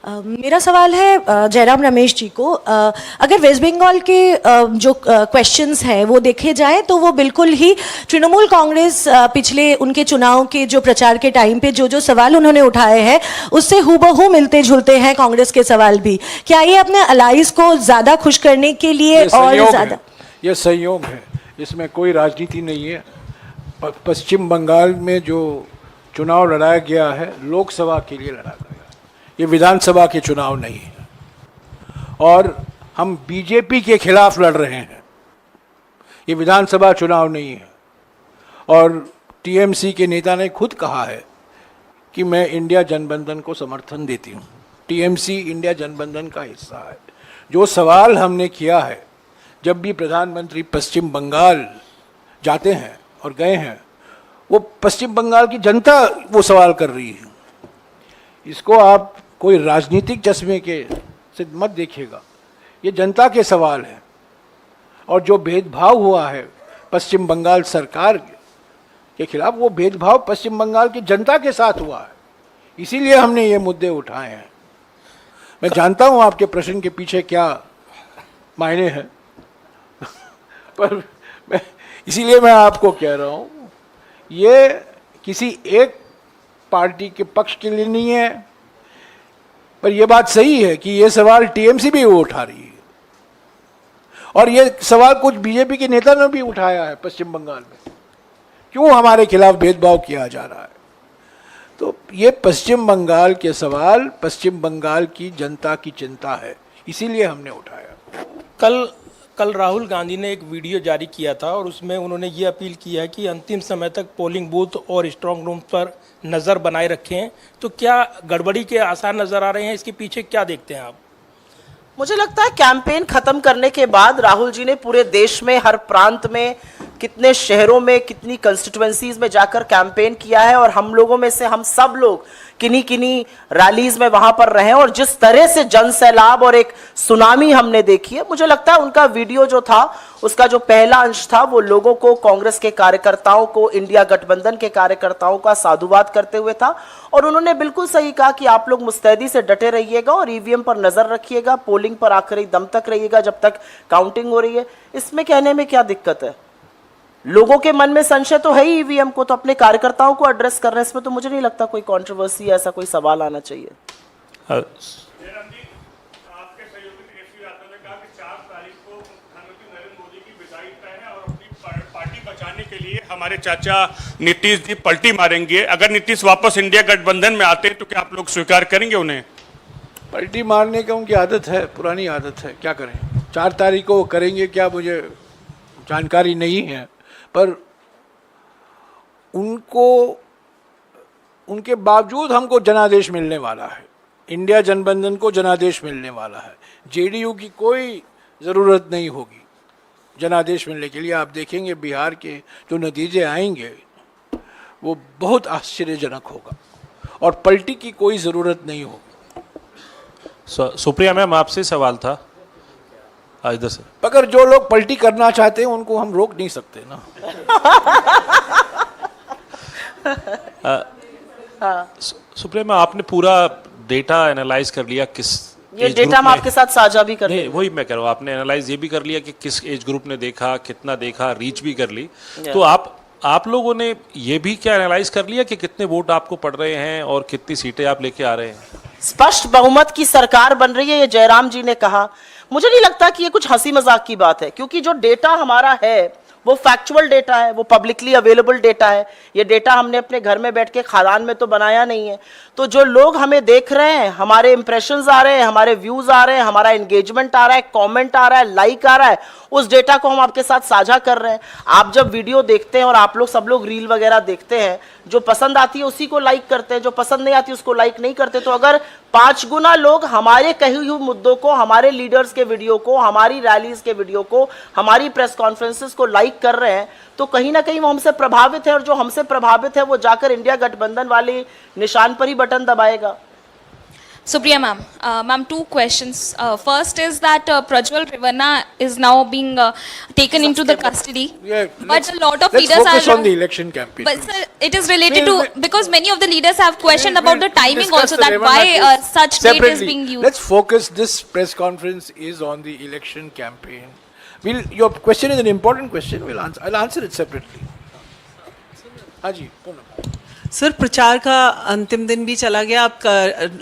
मेरा सवाल है जयराम रमेश जी को। अगर वेस्ट बंगाल के जो क्वेश्चंस हैं वो देखे जाए तो वो बिल्कुल ही तृणमूल कांग्रेस पिछले उनके चुनाव के जो प्रचार के टाइम पे जो जो सवाल उन्होंने उठाए हैं उससे हूबहू मिलते जुलते हैं कांग्रेस के सवाल भी। क्या ये अपने अलाइज को ज़्यादा खुश करने के लिए और ज़्यादा? ये संयोग है, इसमें कोई राजनीति नहीं है। पश्चिम बंगाल में जो चुनाव लड़ाया गया है लोकसभा के लिए लड़ा गया, ये विधानसभा के चुनाव नहीं है। और हम बीजेपी के खिलाफ लड़ रहे हैं, ये विधानसभा चुनाव नहीं है। और टीएमसी के नेता ने खुद कहा है कि मैं इंडिया जनबंधन को समर्थन देती हूँ। टीएमसी इंडिया जनबंधन का हिस्सा है। जो सवाल हमने किया है, जब भी प्रधानमंत्री पश्चिम बंगाल जाते हैं और गए हैं, वो पश्चिम बंगाल की जनता वो सवाल कर रही है। इसको आप कोई राजनीतिक चश्मे के से मत देखिएगा, ये जनता के सवाल है। और जो भेदभाव हुआ है पश्चिम बंगाल सरकार के खिलाफ, वो भेदभाव पश्चिम बंगाल की जनता के साथ हुआ है। इसीलिए हमने ये मुद्दे उठाए हैं। मैं जानता हूं आपके प्रश्न के पीछे क्या मायने हैं पर इसीलिए मैं आपको कह रहा हूं, ये किसी एक पार्टी के पक्ष के लिए नहीं है, पर यह बात सही है कि ये सवाल टीएमसी भी उठा रही है और ये सवाल कुछ बीजेपी के नेता ने भी उठाया है पश्चिम बंगाल में, क्यों हमारे खिलाफ भेदभाव किया जा रहा है। तो ये पश्चिम बंगाल के सवाल पश्चिम बंगाल की जनता की चिंता है, इसीलिए हमने उठाया। कल राहुल गांधी ने एक वीडियो जारी किया था और उसमें उन्होंने ये अपील किया है कि अंतिम समय तक पोलिंग बूथ और स्ट्रांग रूम पर नज़र बनाए रखें। तो क्या गड़बड़ी के आसार नज़र आ रहे हैं? इसके पीछे क्या देखते हैं आप? मुझे लगता है कैंपेन खत्म करने के बाद राहुल जी ने पूरे देश में हर प्रांत में, कितने शहरों में, कितनी कंस्टिट्यूएंसीज में जाकर कैंपेन किया है और हम लोगों में से हम सब लोग किन्हीं किन्हीं रैलीज में वहां पर रहे और जिस तरह से जन सैलाब और एक सुनामी हमने देखी है, मुझे लगता है उनका वीडियो जो था, उसका जो पहला अंश था, वो लोगों को, कांग्रेस के कार्यकर्ताओं को, इंडिया गठबंधन के कार्यकर्ताओं का साधुवाद करते हुए था। और उन्होंने बिल्कुल सही कहा कि आप लोग मुस्तैदी से डटे रहिएगा और ईवीएम पर नजर रखिएगा, पोलिंग पर आखिरी दम तक रहिएगा जब तक काउंटिंग हो रही है। इसमें कहने में क्या दिक्कत है? लोगों के मन में संशय तो है ही ईवीएम को, तो अपने कार्यकर्ताओं को एड्रेस कर रहे हैं, इसमें तो मुझे नहीं लगता कोई कंट्रोवर्सी, ऐसा कोई सवाल आना चाहिए। आपके सहयोगी तेजस्वी यादव ने कहा कि 4 तारीख को प्रधानमंत्री नरेंद्र मोदी की विदाई तय है और अपनी पार्टी बचाने के लिए हमारे चाचा नीतीश जी पलटी मारेंगे। अगर नीतीश वापस इंडिया गठबंधन में आते हैं तो क्या आप लोग स्वीकार करेंगे उन्हें? पलटी मारने का उनकी आदत है, पुरानी आदत है, क्या करें। 4 तारीख को करेंगे क्या, मुझे जानकारी नहीं है, पर उनको, उनके बावजूद हमको जनादेश मिलने वाला है, इंडिया जनबंधन को जनादेश मिलने वाला है। जेडीयू की कोई ज़रूरत नहीं होगी जनादेश मिलने के लिए। आप देखेंगे बिहार के जो नतीजे आएंगे वो बहुत आश्चर्यजनक होगा और पलटी की कोई ज़रूरत नहीं होगी। सुप्रिया मैम, आपसे सवाल था इधर से। अगर जो लोग पलटी करना चाहते हैं उनको हम रोक नहीं सकते ना। सुप्रिया मैम, आपने पूरा डेटा एनालाइज कर लिया, किस ये डेटा हम आपके साथ साझा भी कर, नहीं वही मैं कह रहा हूँ, आपने एनालाइज ये भी कर लिया कि किस एज ग्रुप ने देखा, कितना देखा, रीच भी कर ली। तो आप लोगों ने ये भी क्या एनालाइज कर लिया कि कितने वोट आपको पड़ रहे हैं और कितनी सीटें आप लेके आ रहे हैं? स्पष्ट बहुमत की सरकार बन रही है, ये जयराम जी ने कहा। मुझे नहीं लगता कि ये कुछ हंसी मजाक की बात है, क्योंकि जो डेटा हमारा है वो फैक्चुअल डेटा है, वो पब्लिकली अवेलेबल डेटा है। ये डेटा हमने अपने घर में बैठ के खादान में तो बनाया नहीं है। तो जो लोग हमें देख रहे हैं, हमारे इंप्रेशंस आ रहे हैं, हमारे व्यूज आ रहे हैं, हमारा एंगेजमेंट आ रहा है, कमेंट आ रहा है, लाइक आ रहा है, उस डेटा को हम आपके साथ साझा कर रहे हैं। आप जब वीडियो देखते हैं और आप लोग सब लोग रील वगैरह देखते हैं, जो पसंद आती है उसी को लाइक करते हैं, जो पसंद नहीं आती उसको लाइक नहीं करते। तो अगर 5 गुना लोग हमारे कहे हुए मुद्दों को, हमारे लीडर्स के वीडियो को, हमारी रैलीज के वीडियो को, हमारी प्रेस कॉन्फ्रेंसेस को लाइक कर रहे हैं, तो कहीं ना कहीं वो हमसे प्रभावित है, और जो हमसे प्रभावित है वो जाकर इंडिया गठबंधन वाले निशान पर ही button दबाएगा। Supriya ma'am, ma'am, 2 questions. First is that Prajwal Revanna is now being taken into the custody, but a lot of leaders focus on the election campaign. But sir, it is related to, because many of the leaders have questioned about the timing also, that why such date is being used. Let's focus. This press conference is on the election campaign. Your question is an important question. I'll answer it separately. हाँ जी, Poonam. Sir, प्रचार का अंतिम दिन भी चला गया, आपका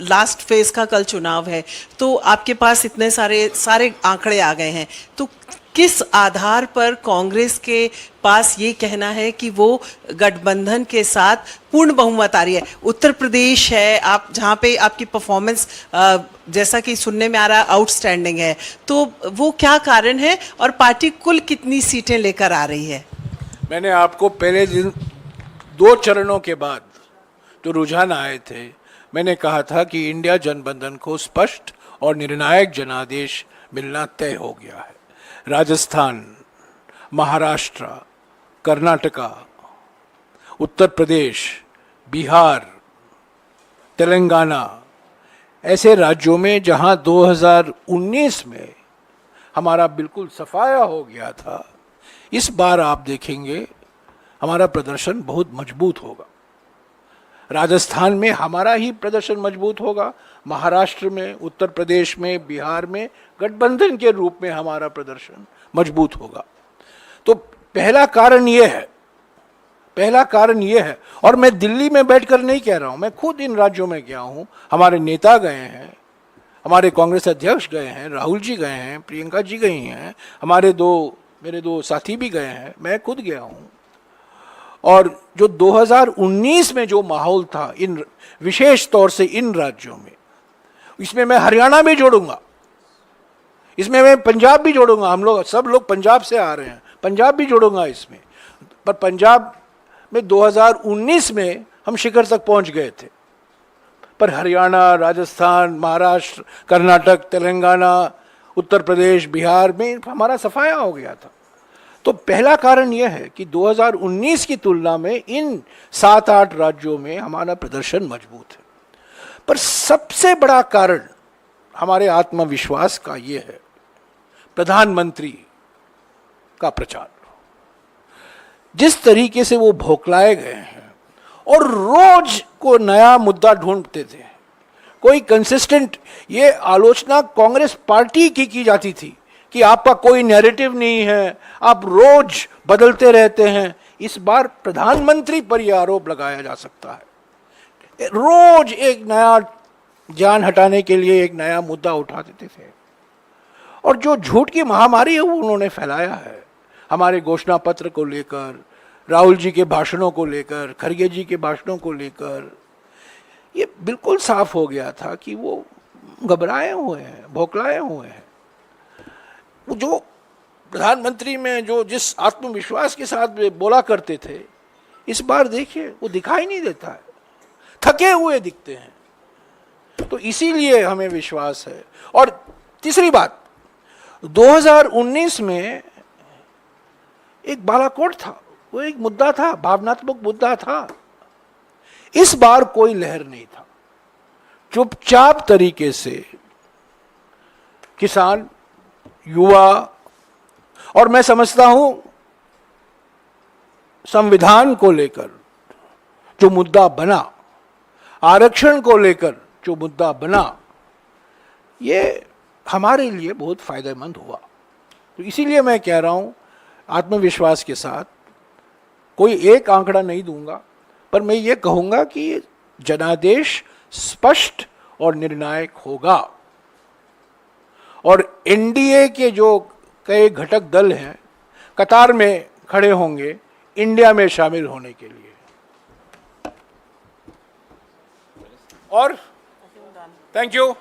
last phase का कल चुनाव है, तो आपके पास इतने सारे आंकड़े आ गए हैं, तो किस आधार पर कांग्रेस के पास ये कहना है कि वो गठबंधन के साथ पूर्ण बहुमत आ रही है? उत्तर प्रदेश है, आप जहाँ पे आपकी परफॉर्मेंस जैसा कि सुनने में आ रहा है आउटस्टैंडिंग है, तो वो क्या कारण है और पार्टी कुल कितनी सीटें लेकर आ रही है? मैंने आपको पहले दिन 2 चरणों के बाद जो रुझान आए थे, मैंने कहा था कि इंडिया जनबंधन को स्पष्ट और निर्णायक जनादेश मिलना तय हो गया है। राजस्थान, महाराष्ट्र, कर्नाटका, उत्तर प्रदेश, बिहार, तेलंगाना ऐसे राज्यों में जहां 2019 में हमारा बिल्कुल सफाया हो गया था, इस बार आप देखेंगे हमारा प्रदर्शन बहुत मजबूत होगा। राजस्थान में हमारा ही प्रदर्शन मजबूत होगा, महाराष्ट्र में, उत्तर प्रदेश में, बिहार में गठबंधन के रूप में हमारा प्रदर्शन मजबूत होगा। तो पहला कारण यह है, और मैं दिल्ली में बैठकर नहीं कह रहा हूं, मैं खुद इन राज्यों में गया हूं, हमारे नेता गए हैं, हमारे कांग्रेस अध्यक्ष गए हैं, राहुल जी गए हैं, प्रियंका जी गई हैं, मेरे दो साथी भी गए हैं, मैं खुद गया हूं। और जो 2019 में जो माहौल था इन विशेष तौर से इन राज्यों में, इसमें मैं हरियाणा भी जोड़ूंगा, इसमें मैं पंजाब भी जोड़ूंगा, हम लोग सब लोग पंजाब से आ रहे हैं, पंजाब भी जोड़ूंगा इसमें। पर पंजाब में 2019 में हम शिखर तक पहुंच गए थे, पर हरियाणा, राजस्थान, महाराष्ट्र, कर्नाटक, तेलंगाना, उत्तर प्रदेश, बिहार में हमारा सफाया हो गया था। तो पहला कारण यह है कि 2019 की तुलना में इन 7-8 राज्यों में हमारा प्रदर्शन मजबूत है। पर सबसे बड़ा कारण हमारे आत्मविश्वास का यह है प्रधानमंत्री का प्रचार। जिस तरीके से वो भौखलाए गए हैं और रोज को नया मुद्दा ढूंढते थे, कोई कंसिस्टेंट, ये आलोचना कांग्रेस पार्टी की जाती थी कि आपका कोई नैरेटिव नहीं है, आप रोज बदलते रहते हैं। इस बार प्रधानमंत्री पर यह आरोप लगाया जा सकता है, रोज एक नया जान हटाने के लिए एक नया मुद्दा उठा देते थे, और जो झूठ की महामारी है वो उन्होंने फैलाया है। हमारे घोषणा पत्र को लेकर, राहुल जी के भाषणों को लेकर, खड़गे जी के भाषणों को लेकर, ये बिल्कुल साफ हो गया था कि वो घबराए हुए हैं, भौखलाए हुए हैं। जो प्रधानमंत्री में जो जिस आत्मविश्वास के साथ बोला करते थे, इस बार देखिए वो दिखाई नहीं देता है, थके हुए दिखते हैं। तो इसीलिए हमें विश्वास है। और तीसरी बात, 2019 में एक बालाकोट था, वो एक मुद्दा था, भावनात्मक मुद्दा था। इस बार कोई लहर नहीं था, चुपचाप तरीके से किसान, युवा, और मैं समझता हूं संविधान को लेकर जो मुद्दा बना, आरक्षण को लेकर जो मुद्दा बना, ये हमारे लिए बहुत फायदेमंद हुआ। तो इसीलिए मैं कह रहा हूं आत्मविश्वास के साथ, कोई एक आंकड़ा नहीं दूंगा, पर मैं ये कहूंगा कि जनादेश स्पष्ट और निर्णायक होगा, और एनडीए के जो कई घटक दल हैं कतार में खड़े होंगे इंडिया में शामिल होने के लिए। और थैंक यू।